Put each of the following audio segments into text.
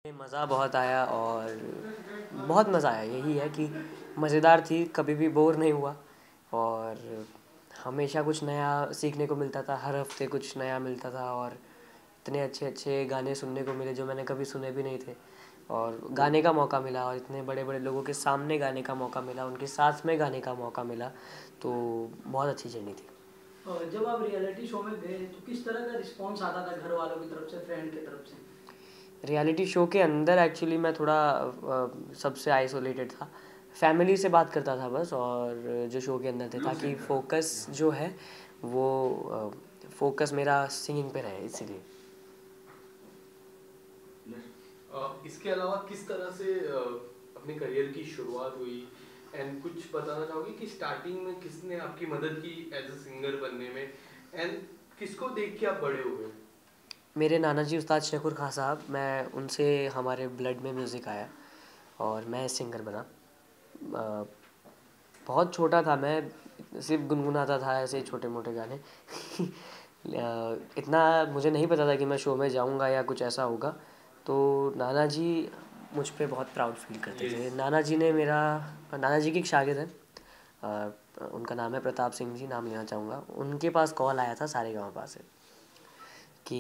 मज़ा बहुत आया और बहुत मज़ा आया। यही है कि मज़ेदार थी, कभी भी बोर नहीं हुआ और हमेशा कुछ नया सीखने को मिलता था। हर हफ्ते कुछ नया मिलता था और इतने अच्छे अच्छे गाने सुनने को मिले जो मैंने कभी सुने भी नहीं थे। और गाने का मौका मिला और इतने बड़े बड़े लोगों के सामने गाने का मौका मिला, उनके साथ में गाने का मौका मिला। तो बहुत अच्छी जर्नी थी। और जब आप रियलिटी शो में गए तो किस तरह का रिस्पॉन्स आता था घर वालों की तरफ से, फ्रेंड की तरफ से? रियलिटी शो के अंदर एक्चुअली मैं थोड़ा सबसे आइसोलेटेड था। फैमिली से बात करता था बस, और जो शो के अंदर थे, ताकि फोकस जो है वो फोकस मेरा सिंगिंग पे रहे, इसीलिए। इसके अलावा किस तरह से अपने करियर की शुरुआत हुई एंड कुछ बताना चाहोगे कि स्टार्टिंग में किसने आपकी मदद की एज अ सिंगर बनने में एंड किसको देख के आप बड़े हुए? मेरे नाना जी उस्ताद शकूर खां साहब, मैं उनसे हमारे ब्लड में म्यूज़िक आया और मैं सिंगर बना। अ, बहुत छोटा था मैं, सिर्फ गुनगुनाता था ऐसे छोटे मोटे गाने। इतना मुझे नहीं पता था कि मैं शो में जाऊंगा या कुछ ऐसा होगा। तो नाना जी मुझ पे बहुत प्राउड फील करते यस। थे। नाना जी की एक शागिर्द है, उनका नाम है प्रताप सिंह जी, नाम लेना चाहूँगा। उनके पास कॉल आया था सारेगामा से कि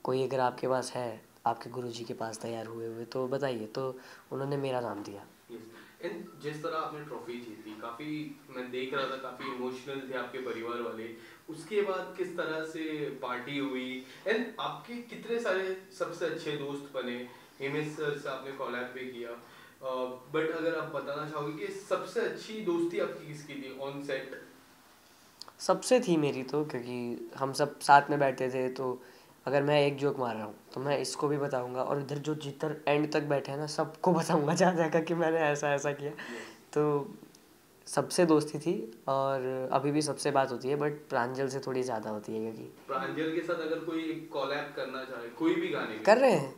कोई अगर आपके पास है, आपके गुरुजी के पास तैयार हुए हुए, तो बताइए। तो उन्होंने मेरा नाम दिया। यस। एंड जिस तरह आपने ट्रॉफी जीती, काफी मैं देख रहा था, काफी इमोशनल थे आपके परिवार वाले। उसके बाद किस तरह से पार्टी हुई एंड आपके कितने सारे सबसे अच्छे दोस्त बने? हिमेश सर से आपने कोलैब भी किया, बट अगर आप बताना चाहोगे कि सबसे अच्छी दोस्ती आपकी किसकी थी ऑन सेट? सबसे थी मेरी तो, क्योंकि हम सब साथ में बैठे थे। तो अगर मैं एक जोक मार रहा हूँ तो मैं इसको भी बताऊंगा, और इधर जो जिधर एंड तक बैठे हैं ना, सबको बताऊंगा जा जाकर कि मैंने ऐसा ऐसा किया। यस। तो सबसे दोस्ती थी, और अभी भी सबसे बात होती है, बट प्रांजल से थोड़ी ज़्यादा होती है, क्योंकि प्रांजल के साथ अगर कोई कोलैब करना चाहे कोई भी गाने में, कर रहे हैं।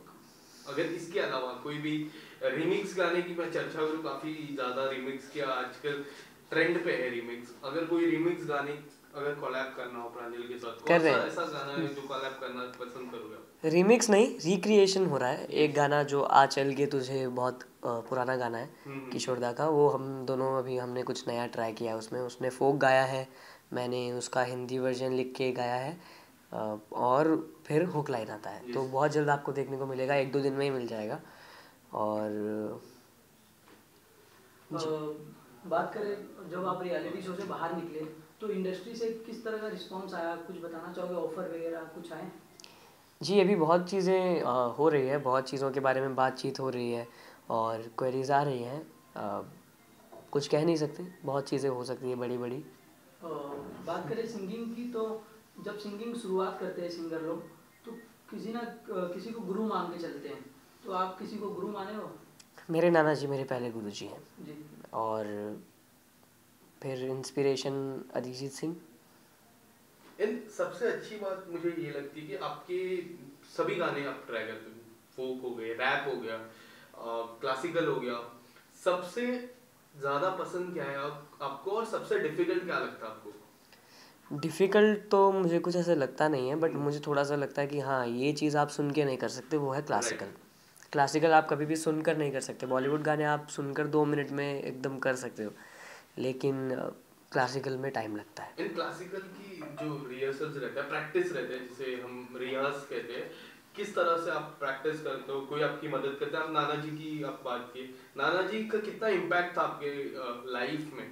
अगर इसके अलावा कोई भी रिमिक्स गाने की मैं चर्चा करूँ, काफी ज्यादा रिमिक्स किया आजकल ट्रेंड पे है रिमिक्स। अगर कोई रिमिक्स गाने अगर कोलैब करना हो प्रांजल के साथ, कर कौन रहे सा हैं। ऐसा गाना है जो कोलैब करना पसंद करोगे आप? रीमिक्स नहीं, रिक्रिएशन हो रहा है। एक यस। गाना जो आ चल के तुझे, बहुत पुराना गाना है हम्म। किशोर दा का, वो हम दोनों अभी हमने कुछ नया ट्राई किया है उसमें। उसने फोक गाया है, मैंने उसका हिंदी वर्जन लिख के गाया है। और फिर हुक लाइन आता है, तो यस। बहुत जल्द आपको देखने को मिलेगा, एक दो दिन में ही मिल जाएगा। और अ, जी। बात करें जब आप रियलिटी शो से बाहर निकले तो इंडस्ट्री से किस तरह का रिस्पॉन्स आया, कुछ बताना चाहोगे? ऑफर वगैरह कुछ आए? जी, अभी बहुत चीज़ें हो रही है, बहुत चीज़ों के बारे में बातचीत हो रही है और क्वेरीज आ रही हैं। कुछ कह नहीं सकते, बहुत चीज़ें हो सकती है बड़ी बड़ी। अ, बात करें सिंगिंग की तो जब सिंगिंग शुरुआत करते हैं सिंगर लोग तो किसी को गुरु मान के चलते हैं। तो आप किसी को गुरु माने हो? मेरे नाना जी मेरे पहले गुरुजी हैं। जी। और फिर इंस्पिरेशन अरिजीत सिंह। इन सबसे अच्छी बात मुझे ये लगती है कि आपके सभी गाने आप ट्राई करते हो, फोक हो गए, रैप हो गया, क्लासिकल हो गया। सबसे ज्यादा पसंद क्या है आपको और सबसे डिफिकल्ट क्या लगता है आपको? डिफ़िकल्ट तो मुझे कुछ ऐसा लगता नहीं है, बट हम्म। मुझे थोड़ा सा लगता है कि हाँ, ये चीज़ आप सुन के नहीं कर सकते, वो है क्लासिकल। राइट। क्लासिकल आप कभी भी सुनकर नहीं कर सकते। बॉलीवुड गाने आप सुनकर 2 मिनट में एकदम कर सकते हो, लेकिन क्लासिकल में टाइम लगता है। इन क्लासिकल की जो रिहर्सल्स रहता है, प्रैक्टिस रहते हैं, जिसे हम रियाज कहते हैं, किस तरह से आप प्रैक्टिस करते हो? कोई आपकी मदद करता है? आप नाना जी की आप बात की, नाना जी का कितना इम्पैक्ट था आपके लाइफ में?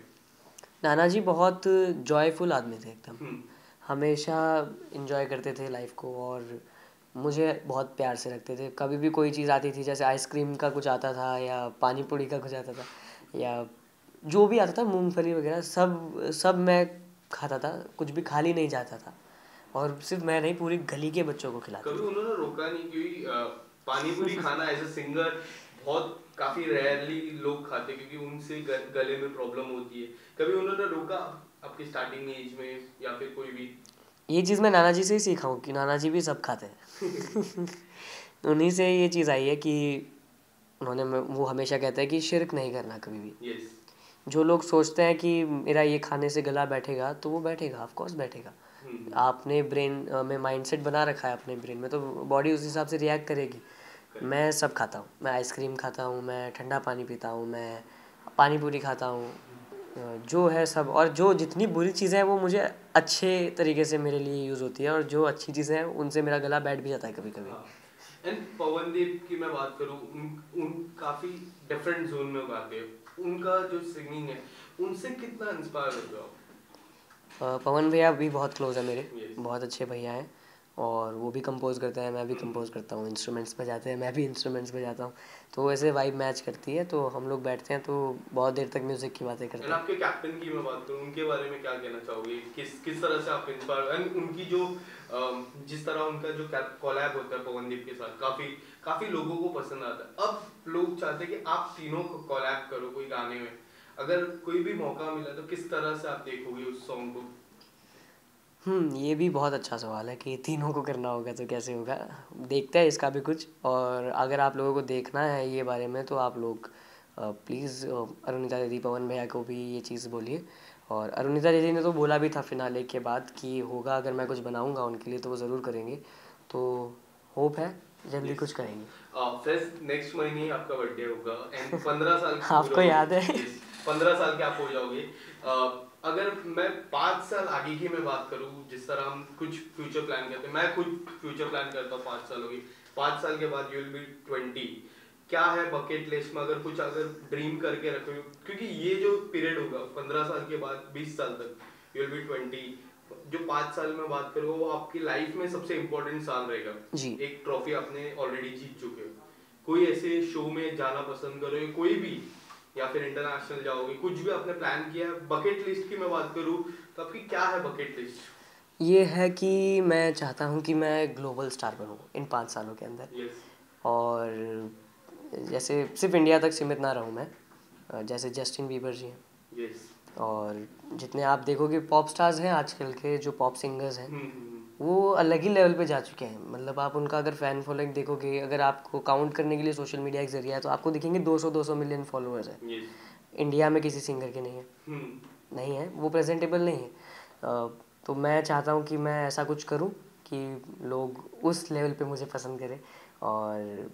नाना जी बहुत जॉयफुल आदमी थे एकदम। हम्म। हमेशा इंजॉय करते थे लाइफ को, और मुझे बहुत प्यार से रखते थे। कभी भी कोई चीज़ आती थी, जैसे आइसक्रीम का कुछ आता था या पानी पूरी का कुछ आता था, या जो भी आता था, मूंगफली वगैरह, सब सब मैं खाता था, कुछ भी खाली नहीं जाता था। और सिर्फ मैं नहीं, पूरी गली के बच्चों को खिलाते कभी थे। उन्होंने रोका नहीं? क्योंकि पानी पूरी खाना एज अ सिंगर बहुत काफी रेयरली लोग खाते हैं, क्योंकि उनसे गले में प्रॉब्लम होती है। कभी उन्होंने रोका आपकी स्टार्टिंग एज में या फिर कोई भी? ये चीज़ मैं नाना जी से ही सीखा हूँ कि नाना जी भी सब खाते हैं। उन्हीं से ये चीज़ आई है कि वो हमेशा कहते हैं कि शिरक नहीं करना कभी भी। यस। जो लोग सोचते हैं कि मेरा ये खाने से गला बैठेगा, तो वो बैठेगा, ऑफ कोर्स बैठेगा। हम्म। आपने ब्रेन में माइंडसेट बना रखा है अपने ब्रेन में, तो बॉडी उस हिसाब से रिएक्ट करेगी। मैं सब खाता हूँ। मैं आइसक्रीम खाता हूँ, मैं ठंडा पानी पीता हूँ, मैं पानी पूरी खाता हूँ, जो है सब। और जो जितनी बुरी चीज़ें हैं वो मुझे अच्छे तरीके से मेरे लिए यूज़ होती है, और जो अच्छी चीज़ें हैं उनसे मेरा गला बैठ भी जाता है कभी कभी। हाँ। एंड पवनदीप की मैं बात करूँ, उन काफी डिफरेंट जोन में गाते हैं, उनका जो सिंगिंग है उनसे कितना इंस्पायर होते हो आप? पवन भैया भी बहुत क्लोज है मेरे, Yes. बहुत अच्छे भैया हैं, और वो भी कंपोज करते हैं, मैं भी कंपोज करता हूँ, इंस्ट्रूमेंट्स बजाते हैं, मैं भी इंस्ट्रूमेंट्स बजाता हूँ, तो वैसे वाइब मैच करती है, तो हम लोग बैठते हैं तो बहुत देर तक म्यूज़िक की बातें करते एंड हैं। आपके कैप्टन की मैं बात करूँ, उनके बारे में क्या कहना चाहोगे? किस तरह से आप इंस्पायर, एंड उनकी जो जिस तरह उनका जो कोलैब होता है पवनदीप के साथ, काफी काफी लोगों को पसंद आता है। अब लोग चाहते हैं कि आप तीनों को कोलैब करो कोई गाने में, अगर कोई भी मौका मिला तो किस तरह से आप देखोगे उस सॉन्ग को? ये भी बहुत अच्छा सवाल है कि तीनों को करना होगा तो कैसे होगा। देखते हैं इसका भी कुछ, और अगर आप लोगों को देखना है ये बारे में तो आप लोग प्लीज़ अरुणिता दीदी, पवन भैया को भी ये चीज़ बोलिए। और अरुणिता दीदी ने तो बोला भी था फिनाले के बाद कि होगा, अगर मैं कुछ बनाऊंगा उनके लिए तो वो ज़रूर करेंगे, तो होप है जल्दी कुछ करेंगे। फ्रेंड्स, नेक्स्ट महीने ही आपका बर्थडे होगा एंड 15 साल के आपको याद है? Yes, 15 साल के आप हो जाओगे। अगर मैं 5 साल आगे की मैं बात करूं, जिस तरह हम कुछ फ्यूचर प्लान करते हैं, मैं खुद फ्यूचर प्लान करता हूँ 5 सालों की, 5 साल के बाद यू विल बी 20, क्या है बकेट लिस्ट में अगर कुछ अगर ड्रीम करके रखो, क्योंकि ये जो पीरियड होगा 15 साल के बाद 20 साल तक, यू विल बी 20, जो 5 साल में बात करो वो आपकी लाइफ में सबसे इम्पोर्टेंट साल रहेगा जी। एक ट्रॉफी आपने ऑलरेडी जीत चुके हो, कोई ऐसे शो में जाना पसंद करोगे कोई भी, या फिर इंटरनेशनल जाओगे, कुछ भी आपने प्लान किया है? बकेट लिस्ट की मैं बात करूँ तो आपकी क्या है बकेट लिस्ट? ये है कि मैं चाहता हूँ कि मैं ग्लोबल स्टार बनूँ इन 5 सालों के अंदर। यस। और जैसे सिर्फ इंडिया तक सीमित ना रहूँ मैं, जैसे जस्टिन बीबर जी हैं, यस। और जितने आप देखोगे पॉप स्टार्स हैं आजकल के, जो पॉप सिंगर्स हैं हम्म। वो अलग ही लेवल पे जा चुके हैं। मतलब आप उनका अगर फ़ैन फॉलोइंग देखोगे, अगर आपको काउंट करने के लिए सोशल मीडिया एक ज़रिया है, तो आपको दिखेंगे 200 मिलियन फॉलोअर्स हैं। यस। इंडिया में किसी सिंगर के नहीं है, नहीं है, वो प्रेजेंटेबल नहीं है। तो मैं चाहता हूँ कि मैं ऐसा कुछ करूँ कि लोग उस लेवल पे मुझे पसंद करें, और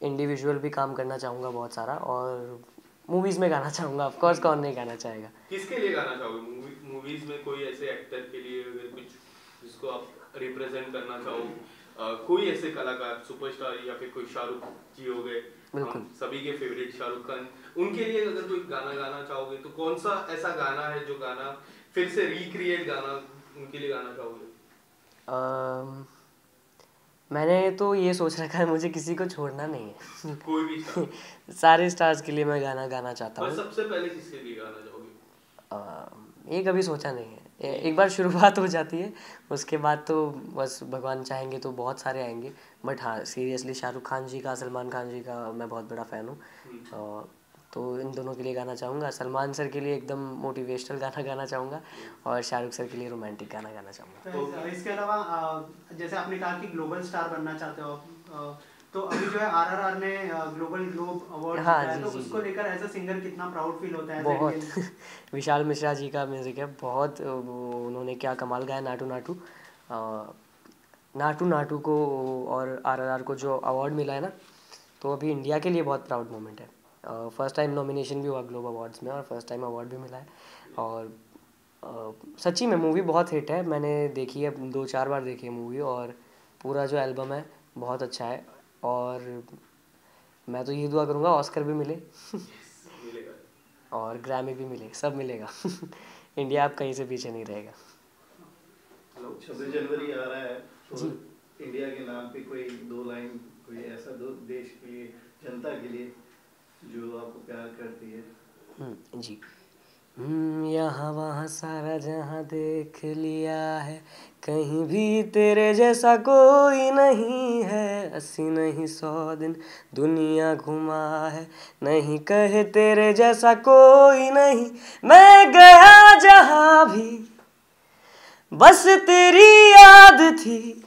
इंडिविजुअल भी काम करना चाहूँगा बहुत सारा, और मूवीज़ में गाना चाहूँगा, ऑफ कोर्स, कौन नहीं गाना चाहेगा। किसके लिए गाना चाहोगे? मूवीज में कोई ऐसे एक्टर के लिए अगर कुछ जिसको आप रिप्रेजेंट करना चाहो, कोई ऐसे कलाकार सुपरस्टार, या फिर कोई शाहरुख जी हो गए, बिल्कुल। हम सभी के फेवरेट शाहरुख खान, उनके लिए अगर कोई गाना गाना चाहोगे तो कौन सा ऐसा गाना है जो गाना फिर से रिक्रिएट गाना उनके लिए गाना चाहोगे? मैंने तो ये सोच रखा है मुझे किसी को छोड़ना नहीं है। कोई भी स्टार। सारे स्टार्स के लिए मैं गाना गाना चाहता पर हूँ। सबसे पहले किसके लिए गाना चाहोगे? ये कभी सोचा नहीं है, एक बार शुरुआत हो जाती है उसके बाद तो बस भगवान चाहेंगे तो बहुत सारे आएंगे। बट हाँ, सीरियसली शाहरुख खान जी का, सलमान खान जी का मैं बहुत बड़ा फ़ैन हूँ, तो इन दोनों के लिए गाना चाहूँगा। सलमान सर के लिए एकदम मोटिवेशनल गाना गाना चाहूँगा, और शाहरुख सर के लिए रोमांटिक गाना गाना चाहूँगा। तो इसके अलावा जैसे आपने कहा कि ग्लोबल स्टार बनना चाहते हो आप, तो अभी जो है आरआरआर ने ग्लोबल ग्लोब अवार्ड जीता है, तो उसको लेकर एज अ सिंगर कितना प्राउड फील होता है? बहुत विशाल मिश्रा जी का म्यूज़िक है, बहुत उन्होंने क्या कमाल गाया। नाटू नाटू, नाटू नाटू को और आरआरआर को जो अवार्ड मिला है ना, तो अभी इंडिया के लिए बहुत प्राउड मोमेंट है। फर्स्ट टाइम नॉमिनेशन भी हुआ ग्लोब अवार्ड्स में, और फर्स्ट टाइम अवार्ड भी मिला है। और सच्ची में मूवी बहुत हिट है, मैंने देखी है, 2-4 बार देखी है मूवी, और पूरा जो एल्बम है बहुत अच्छा है। और मैं तो ये दुआ करूँगा ऑस्कर भी मिले और ग्रैमी भी मिले, सब मिलेगा। इंडिया अब कहीं से पीछे नहीं रहेगा। 26 जनवरी आ रहा है, तो इंडिया के नाम पे कोई 2 लाइन, कोई ऐसा देश के लिए, जनता के लिए जो आपको प्यार करती है? जी। यहाँ वहाँ सारा जहाँ देख लिया है, कहीं भी तेरे जैसा कोई नहीं है। 80 नहीं 100 दिन दुनिया घुमा है, नहीं कहे तेरे जैसा कोई नहीं। मैं गया जहाँ भी बस तेरी याद थी,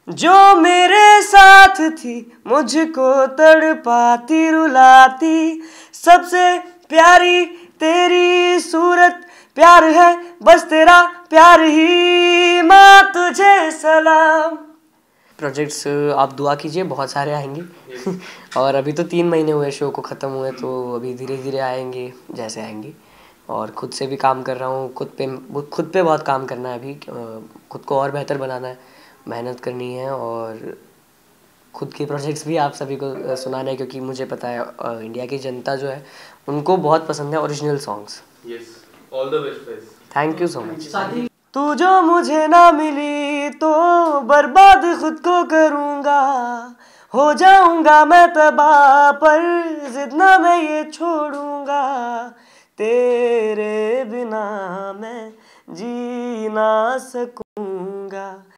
जो मेरे साथ थी, मुझको तड़पाती रुलाती। सबसे प्यारी तेरी सूरत, प्यार है बस तेरा प्यार ही, माँ तुझे सलाम। प्रोजेक्ट्स आप दुआ कीजिए, बहुत सारे आएंगे और अभी तो 3 महीने हुए शो को ख़त्म हुए, तो अभी धीरे धीरे आएंगे जैसे आएंगे। और खुद से भी काम कर रहा हूँ, खुद पे बहुत काम करना है अभी, खुद को और बेहतर बनाना है, मेहनत करनी है और खुद के प्रोजेक्ट्स भी आप सभी को सुनाना है, क्योंकि मुझे पता है इंडिया की जनता जो है उनको बहुत पसंद है original songs. Yes, all the best. Thank you so much. साथ ही तू जो मुझे ना मिली तो बर्बाद खुद को करूँगा, हो जाऊँगा मैं तबाह पर जिद ना मैं ये छोड़ूँगा, तेरे बिना मैं जी ना सकूँगा।